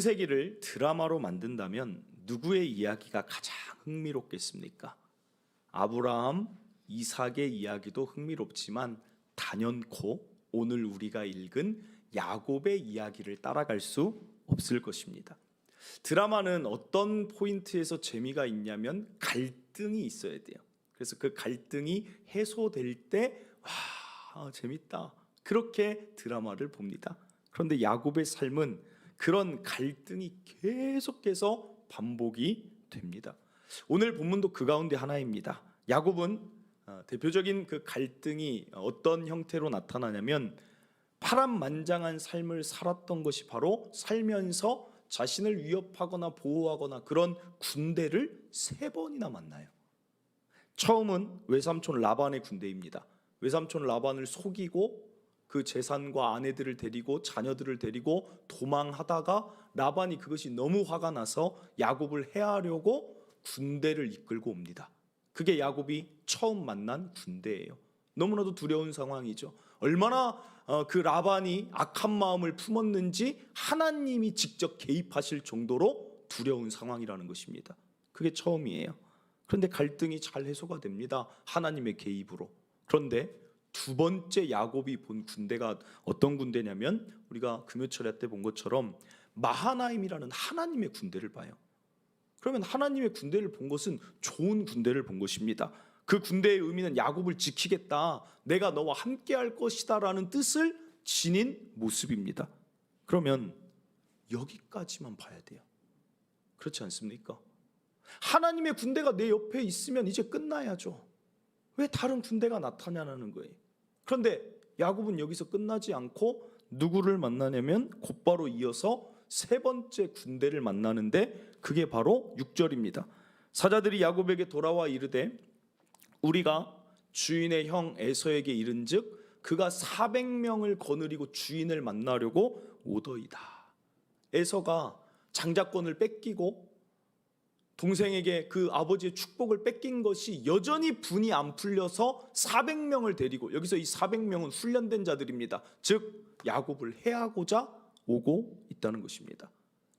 창세기를 드라마로 만든다면 누구의 이야기가 가장 흥미롭겠습니까? 아브라함, 이삭의 이야기도 흥미롭지만 단연코 오늘 우리가 읽은 야곱의 이야기를 따라갈 수 없을 것입니다. 드라마는 어떤 포인트에서 재미가 있냐면 갈등이 있어야 돼요. 그래서 그 갈등이 해소될 때 와, 재밌다. 그렇게 드라마를 봅니다. 그런데 야곱의 삶은 그런 갈등이 계속해서 반복이 됩니다. 오늘 본문도 그 가운데 하나입니다. 야곱은 대표적인 그 갈등이 어떤 형태로 나타나냐면 파란만장한 삶을 살았던 것이 바로 살면서 자신을 위협하거나 보호하거나 그런 군대를 3번이나 만나요. 처음은 외삼촌 라반의 군대입니다. 외삼촌 라반을 속이고 그 재산과 아내들을 데리고 자녀들을 데리고 도망하다가 라반이 그것이 너무 화가 나서 야곱을 해하려고 군대를 이끌고 옵니다. 그게 야곱이 처음 만난 군대예요. 너무나도 두려운 상황이죠. 얼마나 그 라반이 악한 마음을 품었는지 하나님이 직접 개입하실 정도로 두려운 상황이라는 것입니다. 그게 처음이에요. 그런데 갈등이 잘 해소가 됩니다. 하나님의 개입으로. 그런데 두 번째 야곱이 본 군대가 어떤 군대냐면 우리가 금요철야 때 본 것처럼 마하나임이라는 하나님의 군대를 봐요. 그러면 하나님의 군대를 본 것은 좋은 군대를 본 것입니다. 그 군대의 의미는 야곱을 지키겠다, 내가 너와 함께 할 것이다 라는 뜻을 지닌 모습입니다. 그러면 여기까지만 봐야 돼요. 그렇지 않습니까? 하나님의 군대가 내 옆에 있으면 이제 끝나야죠. 왜 다른 군대가 나타나는 거예요? 그런데 야곱은 여기서 끝나지 않고 누구를 만나냐면 곧바로 이어서 3번째 군대를 만나는데 그게 바로 6절입니다. 사자들이 야곱에게 돌아와 이르되 우리가 주인의 형 에서에게 이른즉 그가 400명을 거느리고 주인을 만나려고 오더이다. 에서가 장자권을 뺏기고 동생에게 그 아버지의 축복을 뺏긴 것이 여전히 분이 안 풀려서 400명을 데리고, 여기서 이 400명은 훈련된 자들입니다. 즉 야곱을 해하고자 오고 있다는 것입니다.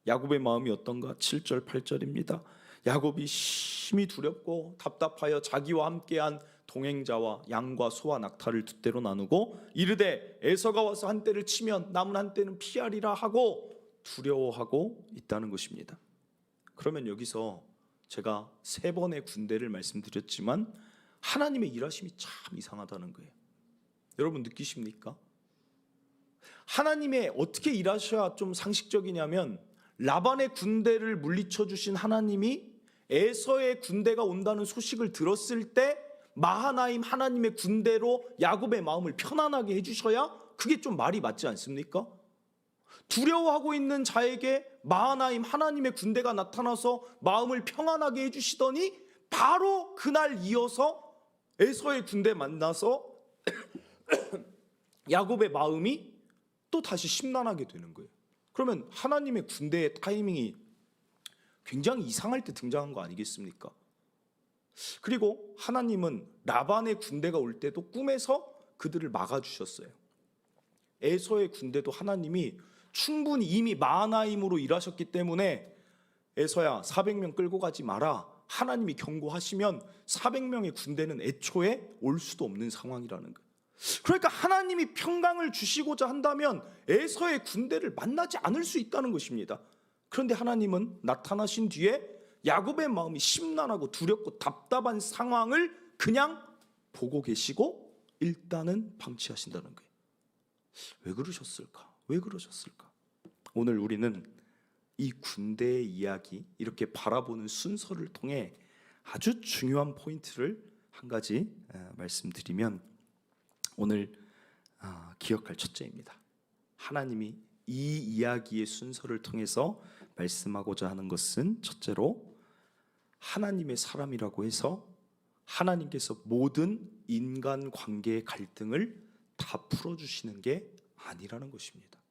야곱의 마음이 어떤가? 7절 8절입니다. 야곱이 심히 두렵고 답답하여 자기와 함께한 동행자와 양과 소와 낙타를 두 떼로 나누고 이르되 에서가 와서 한 떼를 치면 남은 한 떼는 피하리라 하고 두려워하고 있다는 것입니다. 그러면 여기서 제가 3번의 군대를 말씀드렸지만 하나님의 일하심이 참 이상하다는 거예요. 여러분 느끼십니까? 하나님의 어떻게 일하셔야 좀 상식적이냐면 라반의 군대를 물리쳐 주신 하나님이 에서의 군대가 온다는 소식을 들었을 때 마하나임 하나님의 군대로 야곱의 마음을 편안하게 해주셔야 그게 좀 말이 맞지 않습니까? 두려워하고 있는 자에게 마하나임 하나님의 군대가 나타나서 마음을 평안하게 해주시더니 바로 그날 이어서 에서의 군대 만나서 야곱의 마음이 또 다시 심란하게 되는 거예요. 그러면 하나님의 군대의 타이밍이 굉장히 이상할 때 등장한 거 아니겠습니까? 그리고 하나님은 라반의 군대가 올 때도 꿈에서 그들을 막아주셨어요. 에서의 군대도 하나님이 충분히 이미 마하나임으로 일하셨기 때문에 에서야 400명 끌고 가지 마라, 하나님이 경고하시면 400명의 군대는 애초에 올 수도 없는 상황이라는 거예요. 그러니까 하나님이 평강을 주시고자 한다면 에서의 군대를 만나지 않을 수 있다는 것입니다. 그런데 하나님은 나타나신 뒤에 야곱의 마음이 심란하고 두렵고 답답한 상황을 그냥 보고 계시고 일단은 방치하신다는 거예요. 왜 그러셨을까? 왜 그러셨을까? 오늘 우리는 이 군대의 이야기, 이렇게 바라보는 순서를 통해 아주 중요한 포인트를 한 가지 말씀드리면 오늘 기억할 첫째입니다. 하나님이 이 이야기의 순서를 통해서 말씀하고자 하는 것은 첫째로 하나님의 사람이라고 해서 하나님께서 모든 인간 관계의 갈등을 다 풀어주시는 게 아니라는 것입니다.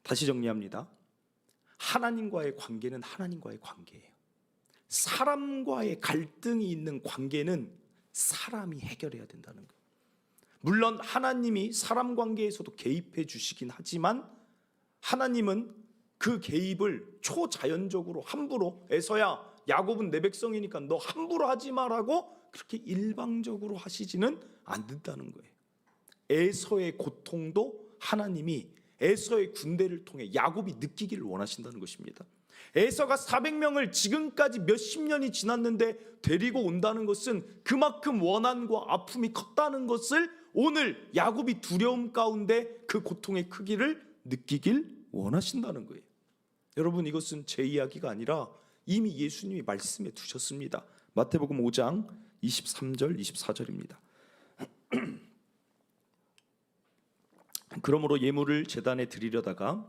다시 정리합니다. 하나님과의 관계는 하나님과의 관계예요. 사람과의 갈등이 있는 관계는 사람이 해결해야 된다는 거예요. 물론 하나님이 사람 관계에서도 개입해 주시긴 하지만 하나님은 그 개입을 초자연적으로 함부로 에서야 야곱은 내 백성이니까 너 함부로 하지 마라고 그렇게 일방적으로 하시지는 않는다는 거예요. 에서의 고통도 하나님이 에서의 군대를 통해 야곱이 느끼기를 원하신다는 것입니다. 에서가 400명을 지금까지 몇십 년이 지났는데 데리고 온다는 것은 그만큼 원한과 아픔이 컸다는 것을 오늘 야곱이 두려움 가운데 그 고통의 크기를 느끼길 원하신다는 거예요. 여러분, 이것은 제 이야기가 아니라 이미 예수님이 말씀해 두셨습니다. 마태복음 5장 23절 24절입니다. 그러므로 예물을 제단에 드리려다가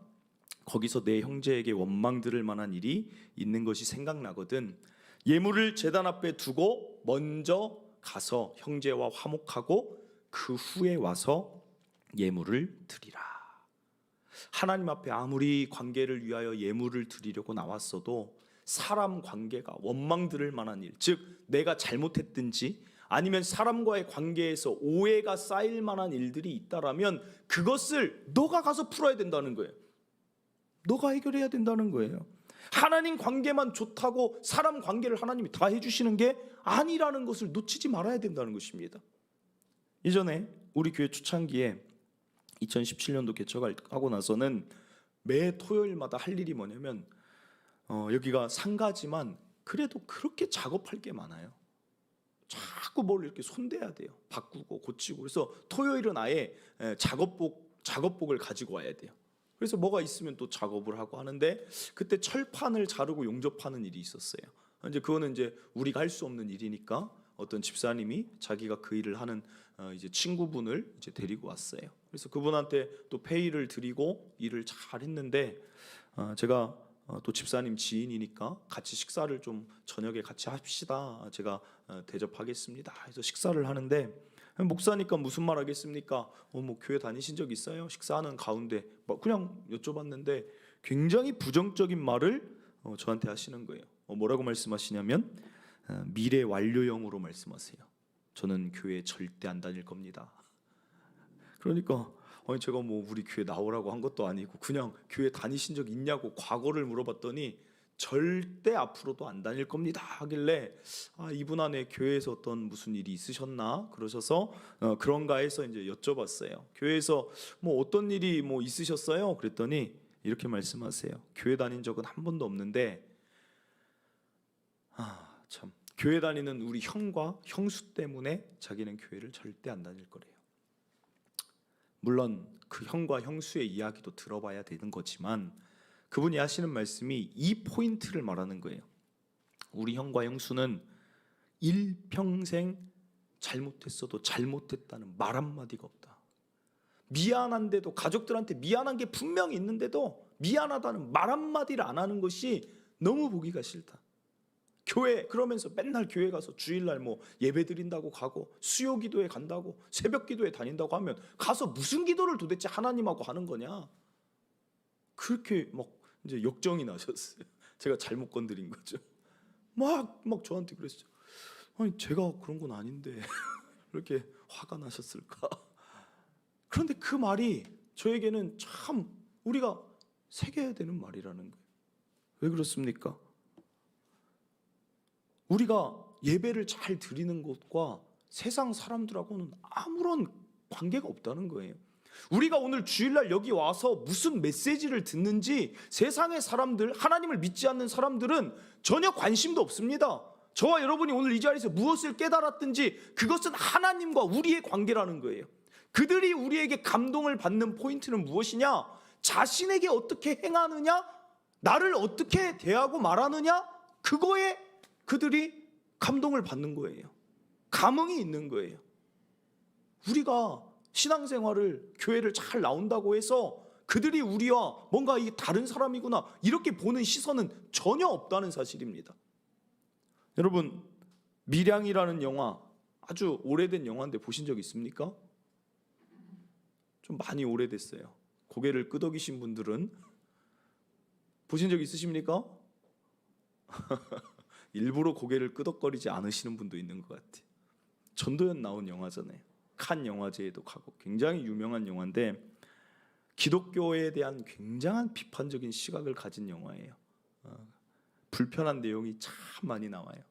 거기서 내 형제에게 원망 들을 만한 일이 있는 것이 생각나거든 예물을 제단 앞에 두고 먼저 가서 형제와 화목하고 그 후에 와서 예물을 드리라. 하나님 앞에 아무리 관계를 위하여 예물을 드리려고 나왔어도 사람 관계가 원망 들을 만한 일, 즉 내가 잘못했든지 아니면 사람과의 관계에서 오해가 쌓일 만한 일들이 있다라면 그것을 너가 가서 풀어야 된다는 거예요. 너가 해결해야 된다는 거예요. 하나님 관계만 좋다고 사람 관계를 하나님이 다 해주시는 게 아니라는 것을 놓치지 말아야 된다는 것입니다. 이전에 우리 교회 초창기에 2017년도 개척하고 나서는 매 토요일마다 할 일이 뭐냐면 여기가 상가지만 그래도 그렇게 작업할 게 많아요. 자꾸 뭘 이렇게 손대야 돼요. 바꾸고 고치고. 그래서 토요일은 아예 작업복을 가지고 와야 돼요. 그래서 뭐가 있으면 또 작업을 하고 하는데 그때 철판을 자르고 용접하는 일이 있었어요. 이제 그거는 이제 우리가 할 수 없는 일이니까 어떤 집사님이 자기가 그 일을 하는 이제 친구분을 이제 데리고 왔어요. 그래서 그분한테 또 페이를 드리고 일을 잘 했는데 제가 또 집사님 지인이니까 같이 식사를 좀 저녁에 같이 합시다. 제가 대접하겠습니다. 그래서 식사를 하는데 목사니까 무슨 말 하겠습니까? 뭐 교회 다니신 적 있어요? 식사하는 가운데 그냥 여쭤봤는데 굉장히 부정적인 말을 저한테 하시는 거예요. 뭐라고 말씀하시냐면 미래 완료형으로 말씀하세요. 저는 교회 절대 안 다닐 겁니다. 그러니까 제가 뭐 우리 교회 나오라고 한 것도 아니고 그냥 교회 다니신 적 있냐고 과거를 물어봤더니 절대 앞으로도 안 다닐 겁니다 하길래 이분 안에 교회에서 어떤 무슨 일이 있으셨나 그러셔서 그런가 해서 이제 여쭤봤어요. 교회에서 뭐 어떤 일이 뭐 있으셨어요? 그랬더니 이렇게 말씀하세요. 교회 다닌 적은 한 번도 없는데 참 교회 다니는 우리 형과 형수 때문에 자기는 교회를 절대 안 다닐 거래요. 물론 그 형과 형수의 이야기도 들어봐야 되는 거지만 그분이 하시는 말씀이 이 포인트를 말하는 거예요. 우리 형과 형수는 일평생 잘못했어도 잘못했다는 말 한마디가 없다. 미안한데도 가족들한테 미안한 게 분명히 있는데도 미안하다는 말 한마디를 안 하는 것이 너무 보기가 싫다. 교회 그러면서 맨날 교회 가서 주일날 뭐 예배 드린다고 가고 수요 기도에 간다고 새벽 기도에 다닌다고 하면 가서 무슨 기도를 도대체 하나님하고 하는 거냐? 그렇게 막 이제 역정이 나셨어요. 제가 잘못 건드린 거죠. 막 저한테 그랬어요. 아니 제가 그런 건 아닌데 이렇게 화가 나셨을까? 그런데 그 말이 저에게는 참 우리가 새겨야 되는 말이라는 거예요. 왜 그렇습니까? 우리가 예배를 잘 드리는 것과 세상 사람들하고는 아무런 관계가 없다는 거예요. 우리가 오늘 주일날 여기 와서 무슨 메시지를 듣는지 세상의 사람들, 하나님을 믿지 않는 사람들은 전혀 관심도 없습니다. 저와 여러분이 오늘 이 자리에서 무엇을 깨달았든지 그것은 하나님과 우리의 관계라는 거예요. 그들이 우리에게 감동을 받는 포인트는 무엇이냐? 자신에게 어떻게 행하느냐? 나를 어떻게 대하고 말하느냐? 그거에 그들이 감동을 받는 거예요. 감흥이 있는 거예요. 우리가 신앙생활을 교회를 잘 나온다고 해서 그들이 우리와 뭔가 이게 다른 사람이구나 이렇게 보는 시선은 전혀 없다는 사실입니다. 여러분 밀양이라는 영화 아주 오래된 영화인데 보신 적 있습니까? 좀 많이 오래됐어요. 고개를 끄덕이신 분들은 보신 적 있으십니까? 일부러 고개를 끄덕거리지 않으시는 분도 있는 것 같아요. 전도연 나온 영화잖아요. 칸 영화제에도 가고 굉장히 유명한 영화인데 기독교에 대한 굉장한 비판적인 시각을 가진 영화예요. 불편한 내용이 참 많이 나와요.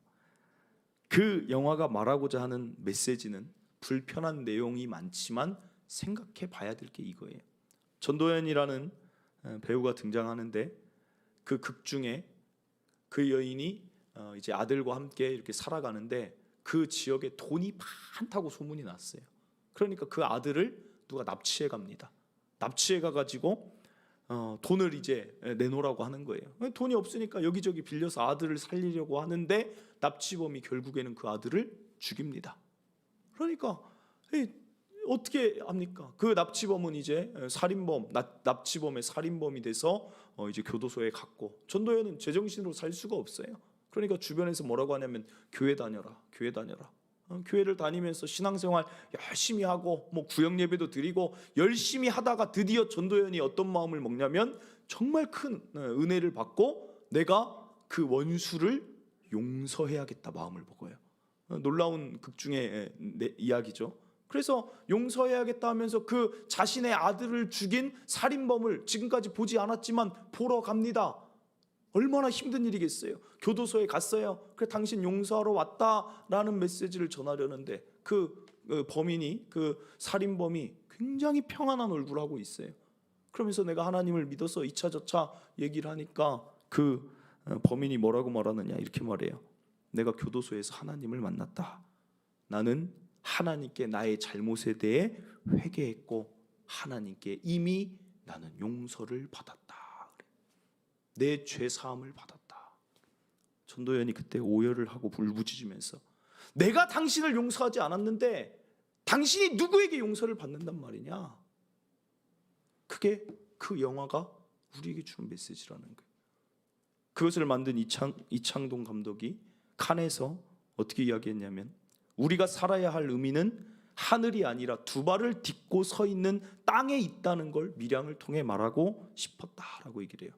그 영화가 말하고자 하는 메시지는 불편한 내용이 많지만 생각해 봐야 될 게 이거예요. 전도연이라는 배우가 등장하는데 그 극 중에 그 여인이 이제 아들과 함께 이렇게 살아가는데 그 지역에 돈이 많다고 소문이 났어요. 그러니까 그 아들을 누가 납치해 갑니다. 납치해 가가지고 돈을 이제 내놓으라고 하는 거예요. 돈이 없으니까 여기저기 빌려서 아들을 살리려고 하는데 납치범이 결국에는 그 아들을 죽입니다. 그러니까 어떻게 합니까? 그 납치범은 이제 납치범의 살인범이 돼서 이제 교도소에 갔고, 전도연은 제정신으로 살 수가 없어요. 그러니까 주변에서 뭐라고 하냐면 교회 다녀라, 교회 다녀라. 교회를 다니면서 신앙생활 열심히 하고 뭐 구역 예배도 드리고 열심히 하다가 드디어 전도연이 어떤 마음을 먹냐면 정말 큰 은혜를 받고 내가 그 원수를 용서해야겠다 마음을 먹어요. 놀라운 극 중의 이야기죠. 그래서 용서해야겠다 하면서 그 자신의 아들을 죽인 살인범을 지금까지 보지 않았지만 보러 갑니다. 얼마나 힘든 일이겠어요. 교도소에 갔어요. 그래 당신 용서하러 왔다라는 메시지를 전하려는데 그 범인이, 그 살인범이 굉장히 평안한 얼굴을 하고 있어요. 그러면서 내가 하나님을 믿어서 이차 저차 얘기를 하니까 그 범인이 뭐라고 말하느냐, 이렇게 말해요. 내가 교도소에서 하나님을 만났다. 나는 하나님께 나의 잘못에 대해 회개했고 하나님께 이미 나는 용서를 받았다. 내 죄 사함을 받았다. 전도연이 그때 오열을 하고 울부짖으면서 내가 당신을 용서하지 않았는데 당신이 누구에게 용서를 받는단 말이냐. 그게 그 영화가 우리에게 주는 메시지라는 거예요. 그것을 만든 이창동 감독이 칸에서 어떻게 이야기했냐면, 우리가 살아야 할 의미는 하늘이 아니라 두 발을 딛고 서 있는 땅에 있다는 걸 밀양을 통해 말하고 싶었다라고 얘기를 해요.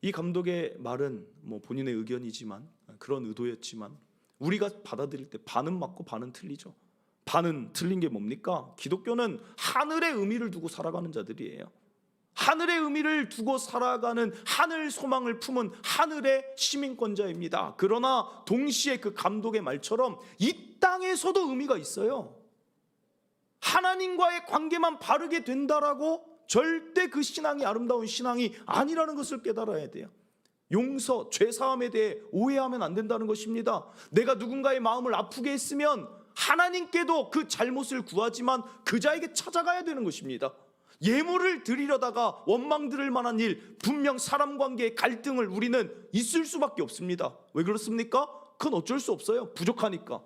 이 감독의 말은 뭐 본인의 의견이지만, 그런 의도였지만 우리가 받아들일 때 반은 맞고 반은 틀리죠. 반은 틀린 게 뭡니까? 기독교는 하늘의 의미를 두고 살아가는 자들이에요. 하늘의 의미를 두고 살아가는, 하늘 소망을 품은 하늘의 시민권자입니다. 그러나 동시에 그 감독의 말처럼 이 땅에서도 의미가 있어요. 하나님과의 관계만 바르게 된다라고 절대 그 신앙이 아름다운 신앙이 아니라는 것을 깨달아야 돼요. 용서, 죄사함에 대해 오해하면 안 된다는 것입니다. 내가 누군가의 마음을 아프게 했으면 하나님께도 그 잘못을 구하지만 그 자에게 찾아가야 되는 것입니다. 예물을 드리려다가 원망 들을 만한 일, 분명 사람 관계의 갈등을 우리는 있을 수밖에 없습니다. 왜 그렇습니까? 그건 어쩔 수 없어요. 부족하니까.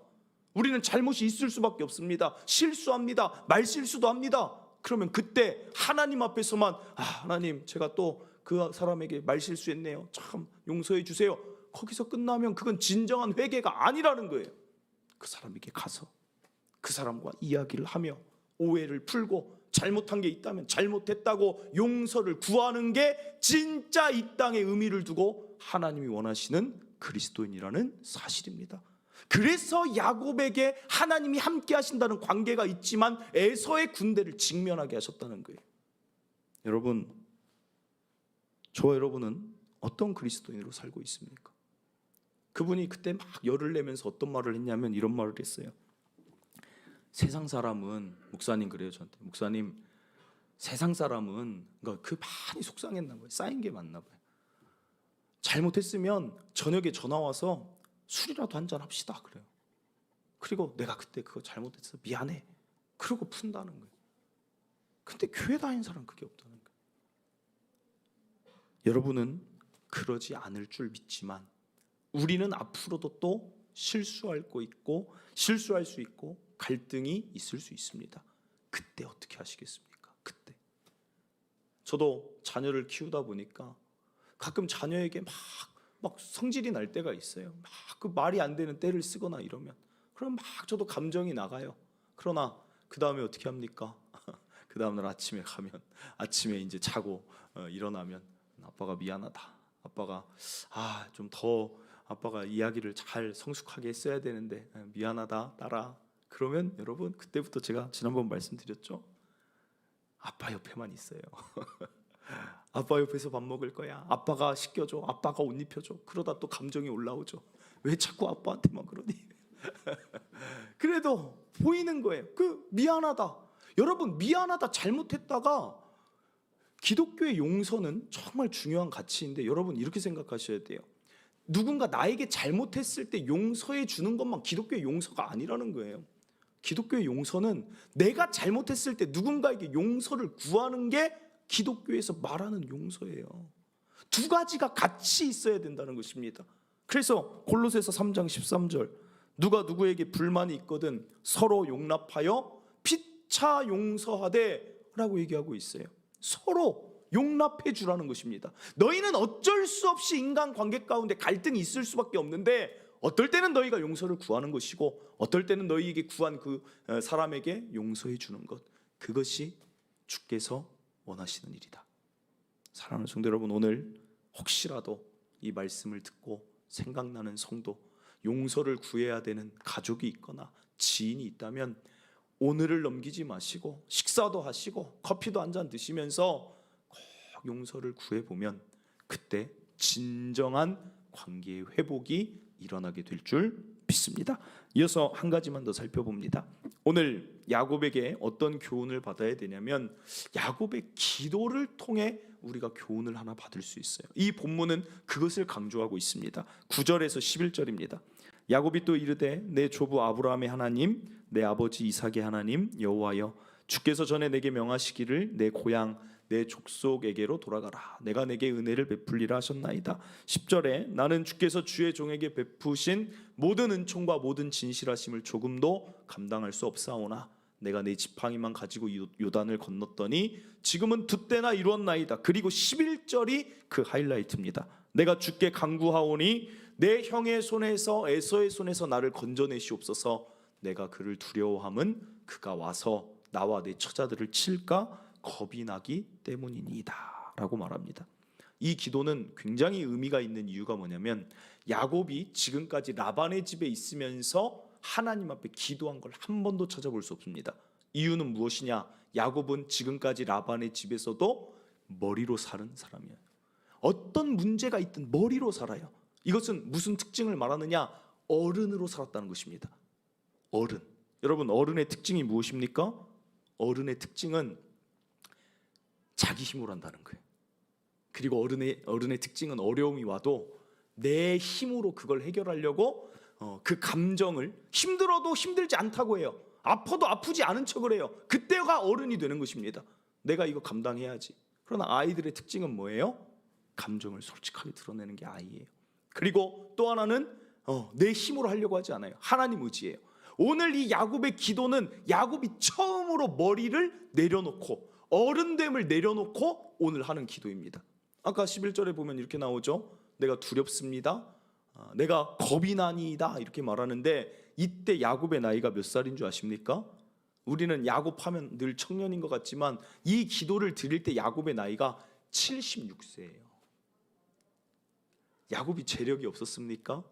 우리는 잘못이 있을 수밖에 없습니다. 실수합니다. 말실수도 합니다. 그러면 그때 하나님 앞에서만 하나님 제가 또 그 사람에게 말실수했네요. 참 용서해 주세요. 거기서 끝나면 그건 진정한 회개가 아니라는 거예요. 그 사람에게 가서 그 사람과 이야기를 하며 오해를 풀고 잘못한 게 있다면 잘못했다고 용서를 구하는 게 진짜 이 땅에 의미를 두고 하나님이 원하시는 그리스도인이라는 사실입니다. 그래서 야곱에게 하나님이 함께 하신다는 관계가 있지만 에서의 군대를 직면하게 하셨다는 거예요. 여러분, 저와 여러분은 어떤 그리스도인으로 살고 있습니까? 그분이 그때 막 열을 내면서 어떤 말을 했냐면 이런 말을 했어요. 세상 사람은, 목사님 그래요 저한테, 목사님 세상 사람은 그 많이 속상했나 봐요. 쌓인 게 많나 봐요. 잘못했으면 저녁에 전화 와서 술이라도 한잔 합시다 그래요. 그리고 내가 그때 그거 잘못했어 미안해 그러고 푼다는 거예요. 근데 교회 다니는 사람은 그게 없다는 거예요. 여러분은 그러지 않을 줄 믿지만 우리는 앞으로도 또 실수할 수 있고 갈등이 있을 수 있습니다. 그때 어떻게 하시겠습니까? 그때 저도 자녀를 키우다 보니까 가끔 자녀에게 막 성질이 날 때가 있어요. 막 그 말이 안 되는 때를 쓰거나 이러면 그럼 막 저도 감정이 나가요. 그러나 그 다음에 어떻게 합니까? 그 다음날 아침에 가면 아침에 이제 자고 일어나면 아빠가 미안하다. 아빠가 좀 더 아빠가 이야기를 잘 성숙하게 했어야 되는데 미안하다 딸아. 그러면 여러분 그때부터 제가 지난번 말씀드렸죠. 아빠 옆에만 있어요. 아빠 옆에서 밥 먹을 거야. 아빠가 시켜줘. 아빠가 옷 입혀줘. 그러다 또 감정이 올라오죠. 왜 자꾸 아빠한테만 그러니? 그래도 보이는 거예요. 미안하다. 여러분, 미안하다 잘못했다가, 기독교의 용서는 정말 중요한 가치인데 여러분 이렇게 생각하셔야 돼요. 누군가 나에게 잘못했을 때 용서해 주는 것만 기독교의 용서가 아니라는 거예요. 기독교의 용서는 내가 잘못했을 때 누군가에게 용서를 구하는 게 기독교에서 말하는 용서예요. 두 가지가 같이 있어야 된다는 것입니다. 그래서 골로새서 3장 13절, 누가 누구에게 불만이 있거든 서로 용납하여 피차 용서하되 라고 얘기하고 있어요. 서로 용납해 주라는 것입니다. 너희는 어쩔 수 없이 인간관계 가운데 갈등이 있을 수밖에 없는데 어떨 때는 너희가 용서를 구하는 것이고 어떨 때는 너희에게 구한 그 사람에게 용서해 주는 것, 그것이 주께서 원하시는 일이다. 사랑하는 성도 여러분, 오늘 혹시라도 이 말씀을 듣고 생각나는 성도, 용서를 구해야 되는 가족이 있거나 지인이 있다면 오늘을 넘기지 마시고 식사도 하시고 커피도 한 잔 드시면서 꼭 용서를 구해보면 그때 진정한 관계의 회복이 일어나게 될 줄 믿습니다. 이어서 한 가지만 더 살펴봅니다. 오늘 야곱에게 어떤 교훈을 받아야 되냐면 야곱의 기도를 통해 우리가 교훈을 하나 받을 수 있어요. 이 본문은 그것을 강조하고 있습니다. 9절에서 11절입니다. 야곱이 또 이르되 내 조부 아브라함의 하나님 내 아버지 이삭의 하나님 여호와여, 주께서 전에 내게 명하시기를 내 고향 내 족속에게로 돌아가라. 내가 내게 은혜를 베풀리라 하셨나이다. 10절에 나는 주께서 주의 종에게 베푸신 모든 은총과 모든 진실하심을 조금도 감당할 수 없사오나 내가 내 지팡이만 가지고 요단을 건넜더니 지금은 두 때나 이루었나이다. 그리고 11절이 그 하이라이트입니다. 내가 주께 간구하오니 내 형의 손에서 에서의 손에서 나를 건져내시옵소서. 내가 그를 두려워함은 그가 와서 나와 내 처자들을 칠까 겁이 나기 때문이니이다 라고 말합니다. 이 기도는 굉장히 의미가 있는 이유가 뭐냐면 야곱이 지금까지 라반의 집에 있으면서 하나님 앞에 기도한 걸 한 번도 찾아볼 수 없습니다. 이유는 무엇이냐? 야곱은 지금까지 라반의 집에서도 머리로 사는 사람이에요. 어떤 문제가 있든 머리로 살아요. 이것은 무슨 특징을 말하느냐? 어른으로 살았다는 것입니다. 어른. 여러분, 어른의 특징이 무엇입니까? 어른의 특징은 자기 힘으로 한다는 거예요. 그리고 어른의 특징은 어려움이 와도 내 힘으로 그걸 해결하려고 그 감정을 힘들어도 힘들지 않다고 해요. 아파도 아프지 않은 척을 해요. 그때가 어른이 되는 것입니다. 내가 이거 감당해야지. 그러나 아이들의 특징은 뭐예요? 감정을 솔직하게 드러내는 게 아이예요. 그리고 또 하나는 내 힘으로 하려고 하지 않아요. 하나님 의지예요. 오늘 이 야곱의 기도는 야곱이 처음으로 머리를 내려놓고 어른됨을 내려놓고 오늘 하는 기도입니다. 아까 11절에 보면 이렇게 나오죠. 내가 두렵습니다. 내가 겁이 나니이다 이렇게 말하는데 이때 야곱의 나이가 몇 살인 줄 아십니까? 우리는 야곱 하면 늘 청년인 것 같지만 이 기도를 드릴 때 야곱의 나이가 76세예요. 야곱이 재력이 없었습니까?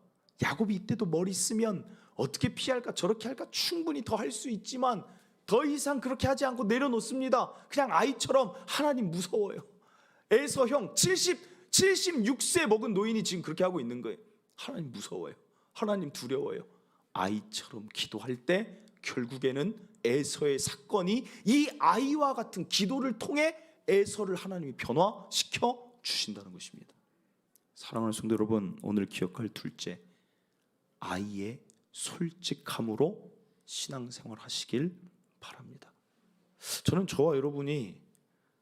야곱이 이때도 머리 쓰면 어떻게 피할까 저렇게 할까 충분히 더 할 수 있지만 더 이상 그렇게 하지 않고 내려놓습니다. 그냥 아이처럼 하나님 무서워요. 에서 형 76세 먹은 노인이 지금 그렇게 하고 있는 거예요. 하나님 무서워요. 하나님 두려워요. 아이처럼 기도할 때 결국에는 에서의 사건이 이 아이와 같은 기도를 통해 에서를 하나님이 변화시켜 주신다는 것입니다. 사랑하는 성도 여러분, 오늘 기억할 둘째, 아이의 솔직함으로 신앙생활 하시길 바랍니다. 저는 저와 여러분이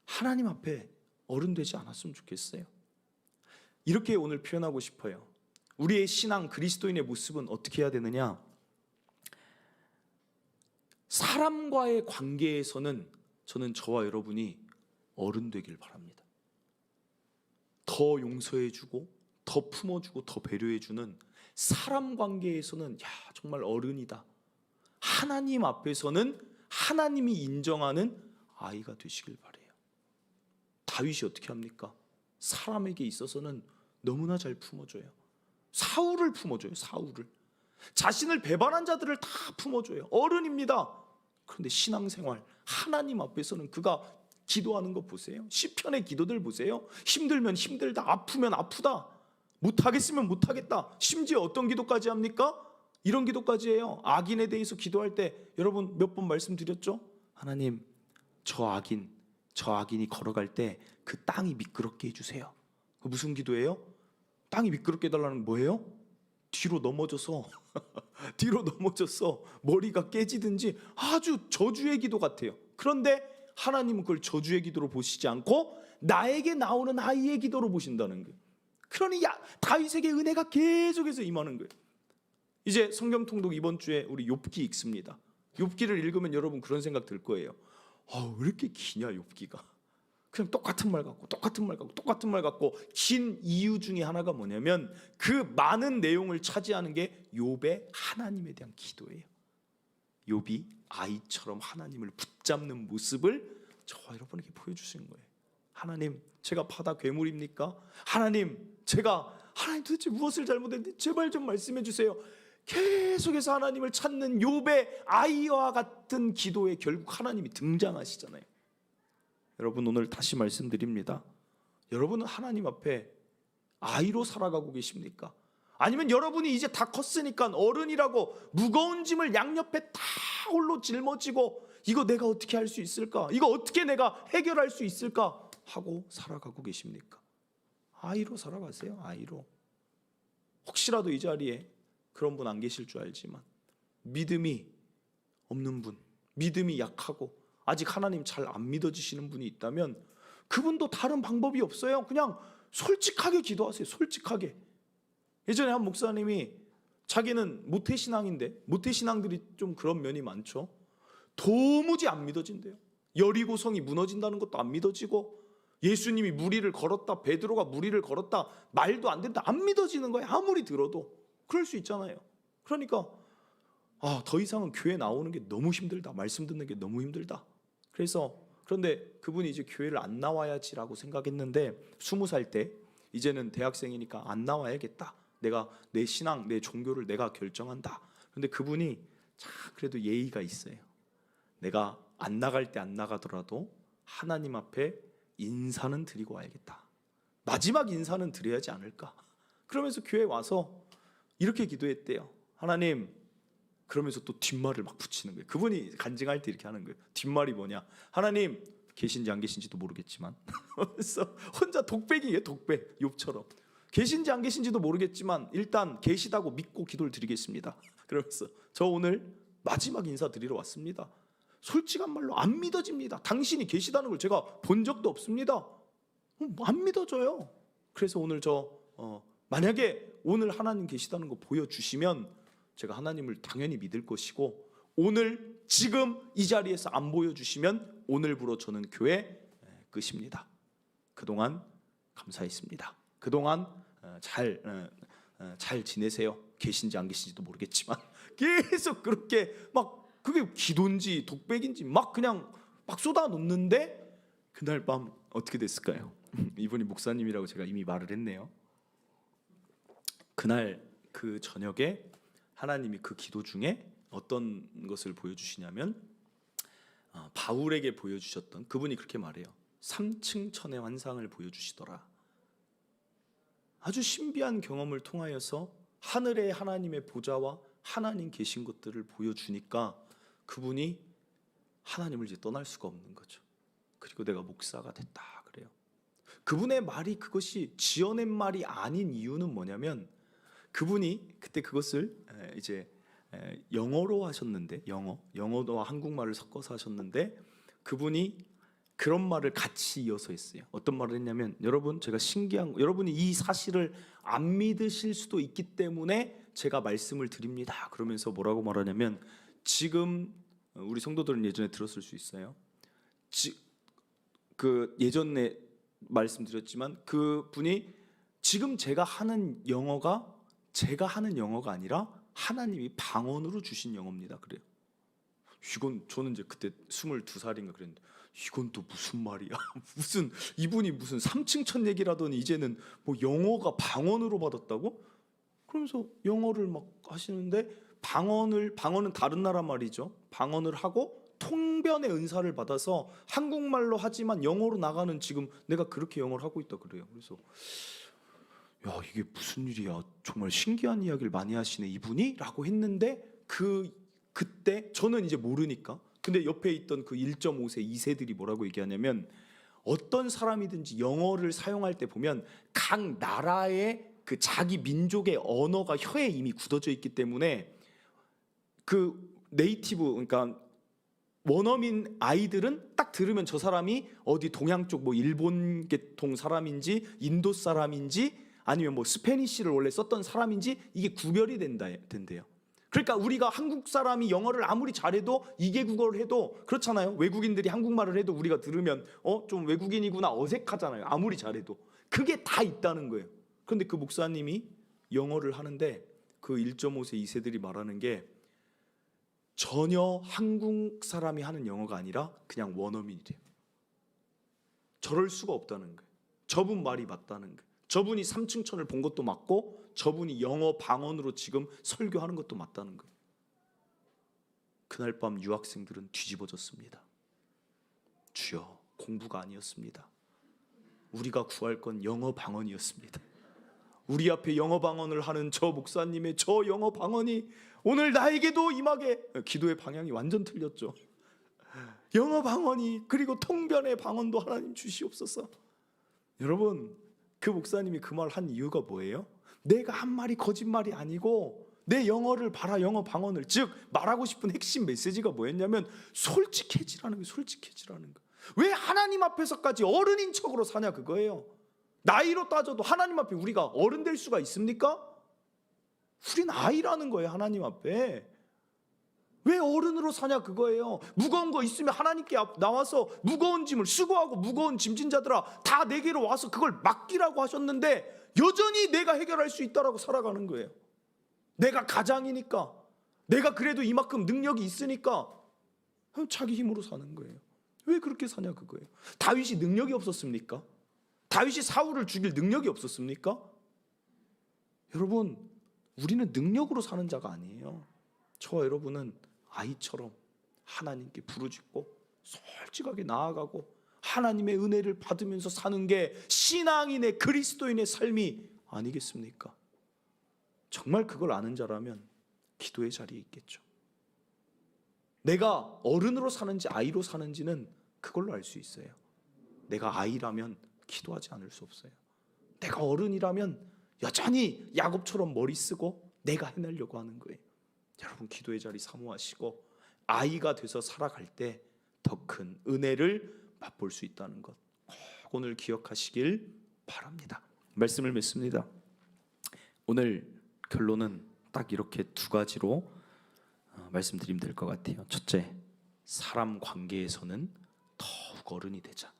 하나님 앞에 어른 되지 않았으면 좋겠어요. 이렇게 오늘 표현하고 싶어요. 우리의 신앙 그리스도인의 모습은 어떻게 해야 되느냐? 사람과의 관계에서는 저는 저와 여러분이 어른 되길 바랍니다. 더 용서해주고 더 품어주고 더 배려해주는 사람 관계에서는 정말 어른이다. 하나님 앞에서는 하나님이 인정하는 아이가 되시길 바래요. 다윗이 어떻게 합니까? 사람에게 있어서는 너무나 잘 품어줘요. 사울을 품어줘요. 사울을. 자신을 배반한 자들을 다 품어줘요. 어른입니다. 그런데 신앙생활 하나님 앞에서는 그가 기도하는 거 보세요. 시편의 기도들 보세요. 힘들면 힘들다, 아프면 아프다, 못하겠으면 못하겠다. 심지어 어떤 기도까지 합니까? 이런 기도까지 해요. 악인에 대해서 기도할 때 여러분 몇 번 말씀드렸죠? 하나님, 저 악인이 걸어갈 때 그 땅이 미끄럽게 해주세요. 그 무슨 기도예요? 땅이 미끄럽게 해달라는 게 뭐예요? 뒤로 넘어져서 머리가 깨지든지 아주 저주의 기도 같아요. 그런데 하나님은 그걸 저주의 기도로 보시지 않고 나에게 나오는 아이의 기도로 보신다는 거예요. 그러니 다윗에게 은혜가 계속해서 임하는 거예요. 이제 성경 통독 이번 주에 우리 욥기 읽습니다. 욥기를 읽으면 여러분 그런 생각 들 거예요. 왜 이렇게 기냐 욥기가. 그냥 똑같은 말 같고 긴 이유 중에 하나가 뭐냐면 그 많은 내용을 차지하는 게 욥의 하나님에 대한 기도예요. 욥이 아이처럼 하나님을 붙잡는 모습을 저와 여러분에게 보여주시는 거예요. 하나님, 제가 바다 괴물입니까? 하나님 도대체 무엇을 잘못했는지 제발 좀 말씀해 주세요. 계속해서 하나님을 찾는 욥의 아이와 같은 기도에 결국 하나님이 등장하시잖아요. 여러분, 오늘 다시 말씀드립니다. 여러분은 하나님 앞에 아이로 살아가고 계십니까? 아니면 여러분이 이제 다 컸으니까 어른이라고 무거운 짐을 양옆에 다 홀로 짊어지고 이거 내가 어떻게 할 수 있을까? 이거 어떻게 내가 해결할 수 있을까? 하고 살아가고 계십니까? 아이로 살아가세요. 아이로. 혹시라도 이 자리에 그런 분 안 계실 줄 알지만 믿음이 없는 분, 믿음이 약하고 아직 하나님 잘 안 믿어지시는 분이 있다면 그분도 다른 방법이 없어요. 그냥 솔직하게 기도하세요. 솔직하게. 예전에 한 목사님이 자기는 모태신앙인데, 모태신앙들이 좀 그런 면이 많죠. 도무지 안 믿어진대요. 여리고성이 무너진다는 것도 안 믿어지고, 예수님이 무리를 걸었다, 베드로가 무리를 걸었다, 말도 안 된다, 안 믿어지는 거예요. 아무리 들어도. 그럴 수 있잖아요. 그러니까 더 이상은 교회 나오는 게 너무 힘들다, 말씀 듣는 게 너무 힘들다. 그런데 그분이 이제 교회를 안 나와야지라고 생각했는데 20살 때 이제는 대학생이니까 안 나와야겠다. 내가 내 신앙, 내 종교를 내가 결정한다. 그런데 그분이 참 그래도 예의가 있어요. 내가 안 나갈 때 안 나가더라도 하나님 앞에 인사는 드리고 와야겠다. 마지막 인사는 드려야지 않을까. 그러면서 교회 와서 이렇게 기도했대요. 하나님, 그러면서 또 뒷말을 막 붙이는 거예요. 그분이 간증할 때 이렇게 하는 거예요. 뒷말이 뭐냐? 하나님, 계신지 안 계신지도 모르겠지만 그래서 혼자 독백이에요. 독백. 욥처럼. 계신지 안 계신지도 모르겠지만 일단 계시다고 믿고 기도를 드리겠습니다. 그러면서 저 오늘 마지막 인사 드리러 왔습니다. 솔직한 말로 안 믿어집니다. 당신이 계시다는 걸 제가 본 적도 없습니다. 안 믿어져요. 그래서 오늘 만약에 오늘 하나님 계시다는 거 보여주시면 제가 하나님을 당연히 믿을 것이고, 오늘 지금 이 자리에서 안 보여주시면 오늘부로 저는 교회 끝입니다. 그동안 감사했습니다. 그동안 잘 지내세요. 계신지 안 계신지도 모르겠지만 계속 그렇게 막 그게 기도인지 독백인지 막 그냥 막 쏟아놓는데 그날 밤 어떻게 됐을까요? 이분이 목사님이라고 제가 이미 말을 했네요. 그날 그 저녁에 하나님이 그 기도 중에 어떤 것을 보여주시냐면 바울에게 보여주셨던, 그분이 그렇게 말해요. 3층 천의 환상을 보여주시더라. 아주 신비한 경험을 통하여서 하늘의 하나님의 보좌와 하나님 계신 것들을 보여주니까 그분이 하나님을 이제 떠날 수가 없는 거죠. 그리고 내가 목사가 됐다 그래요. 그분의 말이 그것이 지어낸 말이 아닌 이유는 뭐냐면 그분이 그때 그것을 이제 영어로 하셨는데, 영어와 한국말을 섞어서 하셨는데 그분이 그런 말을 같이 이어서 했어요. 어떤 말을 했냐면, 여러분 제가 신기한, 여러분이 이 사실을 안 믿으실 수도 있기 때문에 제가 말씀을 드립니다. 그러면서 뭐라고 말하냐면, 지금 우리 성도들은 예전에 들었을 수 있어요. 그 예전에 말씀드렸지만 그분이 지금 제가 하는 영어가 제가 하는 영어가 아니라 하나님이 방언으로 주신 영어입니다. 그래요. 이건 저는 이제 그때 22살인가 그랬는데 이건 또 무슨 말이야? 무슨 이분이 무슨 3층 천 얘기라더니 이제는 뭐 영어가 방언으로 받았다고? 그러면서 영어를 막 하시는데 방언은 다른 나라 말이죠. 방언을 하고 통변의 은사를 받아서 한국말로 하지만 영어로 나가는 지금 내가 그렇게 영어를 하고 있다 그래요. 그래서 야, 이게 무슨 일이야, 정말 신기한 이야기를 많이 하시네 이분이 라고 했는데 그때 저는 이제 모르니까, 근데 옆에 있던 그 1.5세 2세들이 뭐라고 얘기하냐면, 어떤 사람이든지 영어를 사용할 때 보면 각 나라의 그 자기 민족의 언어가 혀에 이미 굳어져 있기 때문에 그 네이티브, 그러니까 원어민 아이들은 딱 들으면 저 사람이 어디 동양 쪽 뭐 일본 계통 사람인지 인도 사람인지 아니면 뭐 스페니쉬를 원래 썼던 사람인지 이게 구별이 된대요. 그러니까 우리가 한국 사람이 영어를 아무리 잘해도 이개국어를 해도 그렇잖아요. 외국인들이 한국말을 해도 우리가 들으면 좀 외국인이구나 어색하잖아요. 아무리 잘해도. 그게 다 있다는 거예요. 그런데 그 목사님이 영어를 하는데 그 1.5세 2세들이 말하는 게 전혀 한국 사람이 하는 영어가 아니라 그냥 원어민이래요. 저럴 수가 없다는 거예요. 저분 말이 맞다는 거예요. 저분이 3층천을 본 것도 맞고 저분이 영어 방언으로 지금 설교하는 것도 맞다는 거예요. 그날 밤 유학생들은 뒤집어졌습니다. 주여, 공부가 아니었습니다. 우리가 구할 건 영어 방언이었습니다. 우리 앞에 영어 방언을 하는 저 목사님의 저 영어 방언이 오늘 나에게도 임하게, 기도의 방향이 완전 틀렸죠. 영어 방언이, 그리고 통변의 방언도 하나님 주시옵소서. 여러분, 그 목사님이 그 말 한 이유가 뭐예요? 내가 한 말이 거짓말이 아니고 내 영어를 봐라, 영어 방언을. 즉 말하고 싶은 핵심 메시지가 뭐였냐면 솔직해지라는 거예요. 솔직해지라는 거. 왜 하나님 앞에서까지 어른인 척으로 사냐 그거예요. 나이로 따져도 하나님 앞에 우리가 어른 될 수가 있습니까? 우린 아이라는 거예요. 하나님 앞에 왜 어른으로 사냐 그거예요. 무거운 거 있으면 하나님께 나와서 무거운 짐을 수고하고 무거운 짐진 자들아 다 내게로 와서 그걸 맡기라고 하셨는데 여전히 내가 해결할 수 있다라고 살아가는 거예요. 내가 가장이니까, 내가 그래도 이만큼 능력이 있으니까 자기 힘으로 사는 거예요. 왜 그렇게 사냐 그거예요. 다윗이 능력이 없었습니까? 다윗이 사울을 죽일 능력이 없었습니까? 여러분, 우리는 능력으로 사는 자가 아니에요. 저와 여러분은 아이처럼 하나님께 부르짖고 솔직하게 나아가고 하나님의 은혜를 받으면서 사는 게 신앙인의, 그리스도인의 삶이 아니겠습니까? 정말 그걸 아는 자라면 기도의 자리에 있겠죠. 내가 어른으로 사는지 아이로 사는지는 그걸로 알 수 있어요. 내가 아이라면 기도하지 않을 수 없어요. 내가 어른이라면 여전히 야곱처럼 머리 쓰고 내가 해내려고 하는 거예요. 여러분, 기도의 자리 사모하시고 아이가 돼서 살아갈 때 더 큰 은혜를 맛볼 수 있다는 것 꼭 오늘 기억하시길 바랍니다. 말씀을 맺습니다. 오늘 결론은 딱 이렇게 두 가지로 말씀드리면 될 것 같아요. 첫째, 사람 관계에서는 더욱 어른이 되자.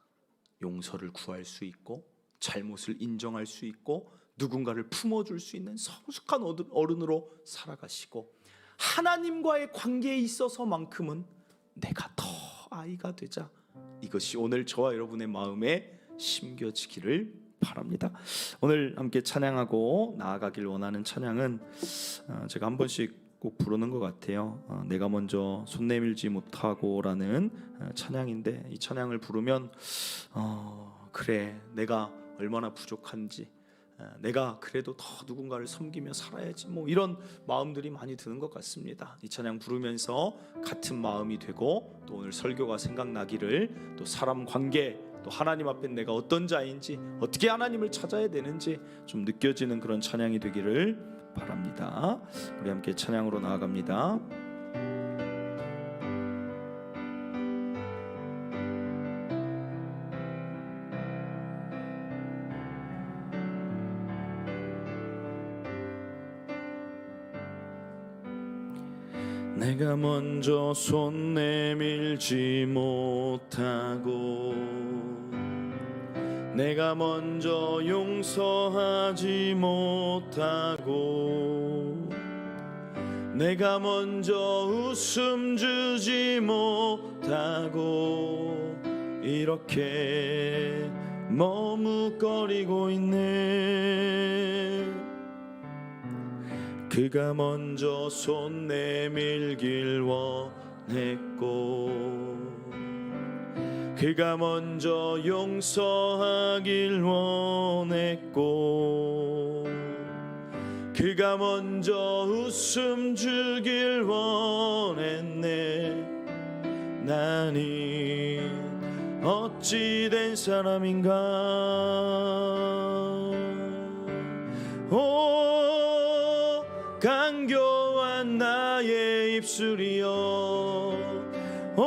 용서를 구할 수 있고 잘못을 인정할 수 있고 누군가를 품어줄 수 있는 성숙한 어른으로 살아가시고, 하나님과의 관계에 있어서만큼은 내가 더 아이가 되자. 이것이 오늘 저와 여러분의 마음에 심겨지기를 바랍니다. 오늘 함께 찬양하고 나아가길 원하는 찬양은 제가 한 번씩 꼭 부르는 것 같아요. 내가 먼저 손 내밀지 못하고라는 찬양인데, 이 찬양을 부르면 그래, 내가 얼마나 부족한지, 내가 그래도 더 누군가를 섬기며 살아야지, 뭐 이런 마음들이 많이 드는 것 같습니다. 이 찬양 부르면서 같은 마음이 되고, 또 오늘 설교가 생각나기를, 또 사람 관계, 또 하나님 앞에 내가 어떤 자인지, 어떻게 하나님을 찾아야 되는지 좀 느껴지는 그런 찬양이 되기를 바랍니다. 우리 함께 찬양으로 나아갑니다. 내가 먼저 손 내밀지 못하고, 내가 먼저 용서하지 못하고, 내가 먼저 웃음 주지 못하고, 이렇게 머뭇거리고 있네. 그가 먼저 손 내밀길 원했고, 그가 먼저 용서하길 원했고 그가 먼저 웃음 주길 원했네. 나는 어찌 된 사람인가. 오 간교한 나의 입술이여, 오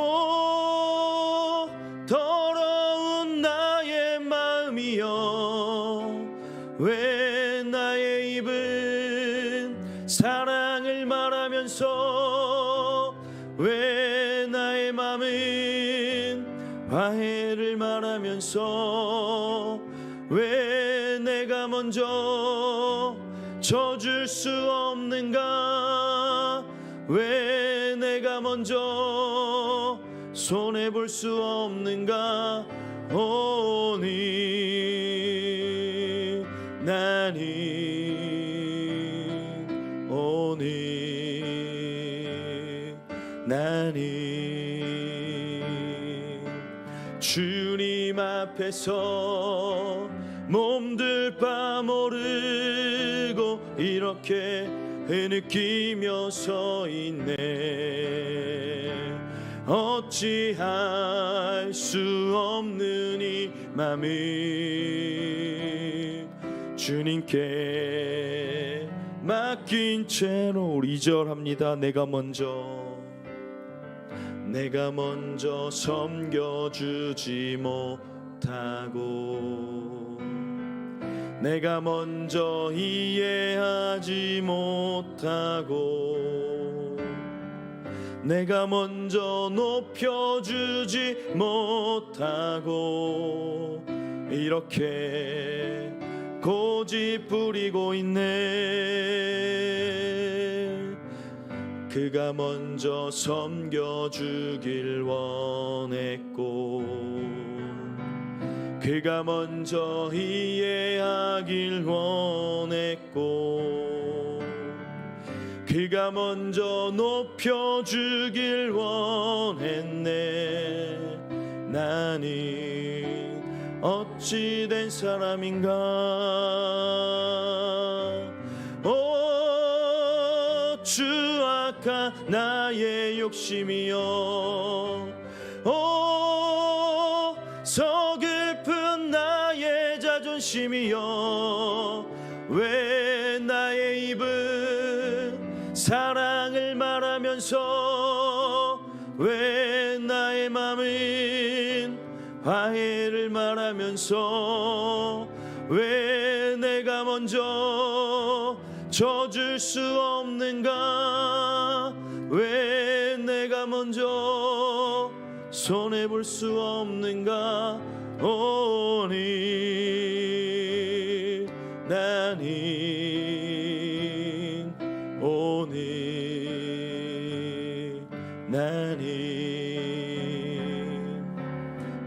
더러운 나의 마음이여, 왜 나의 입은 사랑을 말하면서 왜 나의 마음은 화해를 말하면서 왜 내가 먼저 져줄 수 없는가. 왜 내가 먼저 손해볼 수 없는가. 오니 나는 오니 나는 주님 앞에서 몸둘 바 모르고 이렇게 느끼며 서 있네. 어찌할 수 없는 이 맘을 주님께 맡긴 채로. 우리 2절 합니다. 내가 먼저 섬겨주지 못하고 내가 먼저 이해하지 못하고 내가 먼저 높여주지 못하고 이렇게 고집 부리고 있네. 그가 먼저 섬겨주길 원했고 그가 먼저 이해하길 원했고 그가 먼저 높여주길 원했네. 나는 어찌 된 사람인가. 오 추악한 나의 욕심이여, 오 서글픈 나의 자존심이여, 왜 나의 입은 사랑을 말하면서 왜 나의 맘은 화해를 말하면서 왜 내가 먼저 져줄 수 없는가. 왜 내가 먼저 손해볼 수 없는가. 오니 나는 오니 나는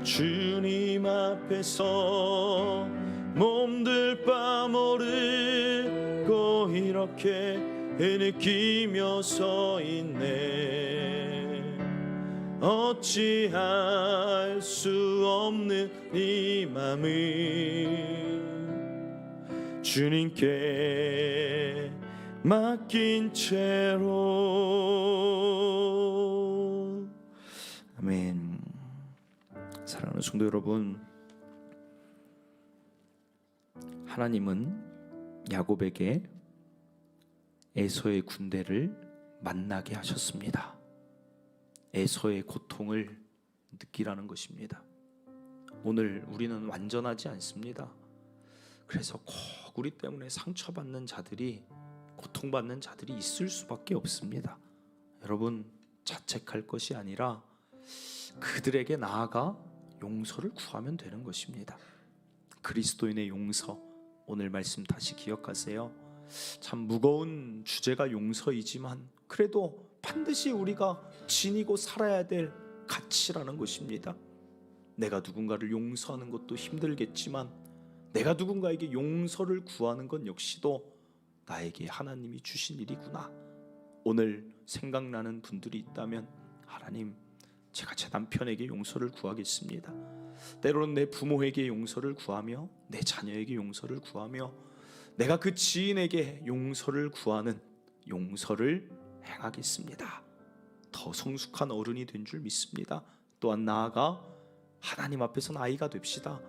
주님 앞에서 몸둘 바 모르고 이렇게 느끼며 서 있네. 어찌할 수 없는 이 맘을 주님께 맡긴 채로. 아멘. 사랑하는 성도 여러분, 하나님은 야곱에게 에서의 군대를 만나게 하셨습니다. 에서의 고통을 느끼라는 것입니다. 오늘 우리는 완전하지 않습니다. 그래서 꼭 우리 때문에 상처받는 자들이, 고통받는 자들이 있을 수밖에 없습니다. 여러분, 자책할 것이 아니라 그들에게 나아가 용서를 구하면 되는 것입니다. 그리스도인의 용서, 오늘 말씀 다시 기억하세요. 참 무거운 주제가 용서이지만 그래도 반드시 우리가 지니고 살아야 될 가치라는 것입니다. 내가 누군가를 용서하는 것도 힘들겠지만 내가 누군가에게 용서를 구하는 건 역시도 나에게 하나님이 주신 일이구나. 오늘 생각나는 분들이 있다면, 하나님, 제가 제 남편에게 용서를 구하겠습니다. 때로는 내 부모에게 용서를 구하며 내 자녀에게 용서를 구하며 내가 그 지인에게 용서를 구하는 용서를 행하겠습니다. 더 성숙한 어른이 된 줄 믿습니다. 또한 나아가 하나님 앞에서는 아이가 됩시다.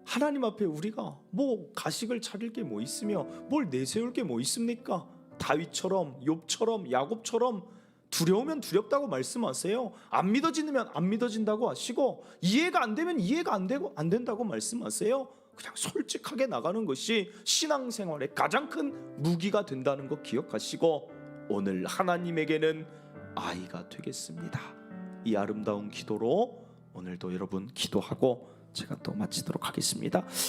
하나님 앞에 우리가 뭐 가식을 차릴 게 뭐 있으며 뭘 내세울 게 뭐 있습니까? 다윗처럼, 욥처럼, 야곱처럼 두려우면 두렵다고 말씀하세요. 안 믿어지면 안 믿어진다고 하시고, 이해가 안 되면 이해가 안 된다고 말씀하세요. 그냥 솔직하게 나가는 것이 신앙생활의 가장 큰 무기가 된다는 거 기억하시고, 오늘 하나님에게는 아이가 되겠습니다. 이 아름다운 기도로 오늘도 여러분 기도하고 제가 또 마치도록 하겠습니다.